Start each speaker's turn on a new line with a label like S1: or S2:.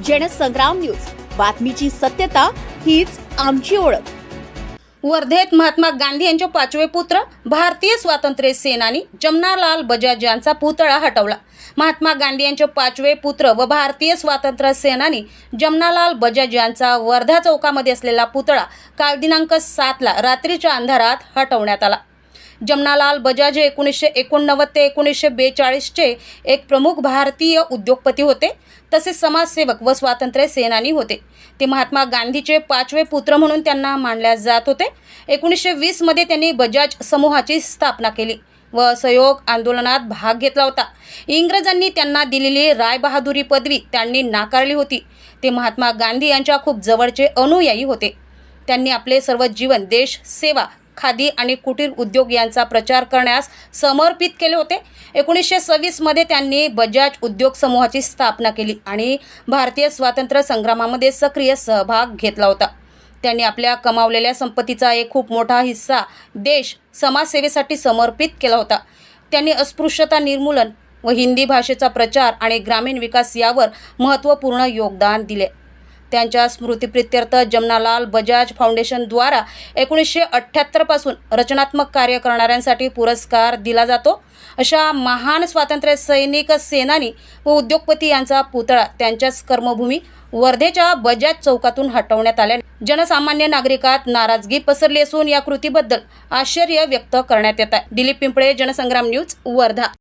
S1: Jansangram news, बातमीची सत्यता हीच आमची ओळख।
S2: वर्धेत महात्मा गांधी यांचे 5वे पुत्र भारतीय स्वातंत्र्य सेनानी जमनालाल बजाज यांचा पुतळा हटवला। महात्मा गांधी यांचे 5वे पुत्र व भारतीय स्वातंत्र्य सेनानी जमनालाल बजाज यांचा वर्धा चौकामध्ये असलेला पुतळा काल दिनांक 7 ला रात्रीच्या अंधारात हटवण्यात आला। जमनालाल बजाज 1989 ते 1942 चे एक प्रमुख भारतीय उद्योगपती होते, तसेच समाजसेवक व स्वातंत्र्य सेनानी होते। ते महात्मा गांधीचे 5वे पुत्र म्हणून त्यांना मानल्या जात होते। 1920 मध्ये त्यांनी बजाज समूहाची स्थापना केली व असहयोग आंदोलनात भाग घेतला होता। इंग्रजांनी त्यांना दिलेली रायबहादुरी पदवी त्यांनी नाकारली होती। ते महात्मा गांधी यांच्या खूप जवळचे अनुयायी होते। त्यांनी आपले सर्व जीवन देश सेवा, खादी आणि कुटीर उद्योग यांचा प्रचार करण्यास समर्पित केले होते। 1926 मध्ये त्यांनी बजाज उद्योग समूहाची स्थापना केली आणि भारतीय स्वातंत्र्य संग्रामामध्ये सक्रिय सहभाग घेतला होता। त्यांनी आपल्या कमावलेल्या संपत्तीचा एक खूप मोठा हिस्सा देश समाजसेवेसाठी समर्पित केला होता। त्यांनी अस्पृश्यता निर्मूलन व हिंदी भाषेचा प्रचार आणि ग्रामीण विकास यावर महत्त्वपूर्ण योगदान दिले। त्यांच्या स्मृतिप्रित्यर्थ जमनालाल बजाज फाउंडेशनद्वारा 1978 पासून रचनात्मक कार्य करणाऱ्यांसाठी पुरस्कार दिला जातो। अशा महान स्वातंत्र्य सैनिक, सेनानी व उद्योगपती यांचा पुतळा त्यांच्याच कर्मभूमी वर्धेच्या बजाज चौकातून हटवण्यात आल्याने जनसामान्य नागरिकात नाराजगी पसरली असून या कृतीबद्दल आश्चर्य व्यक्त करण्यात येत आहे। दिलीप पिंपळे, जनसंग्राम न्यूज, वर्धा।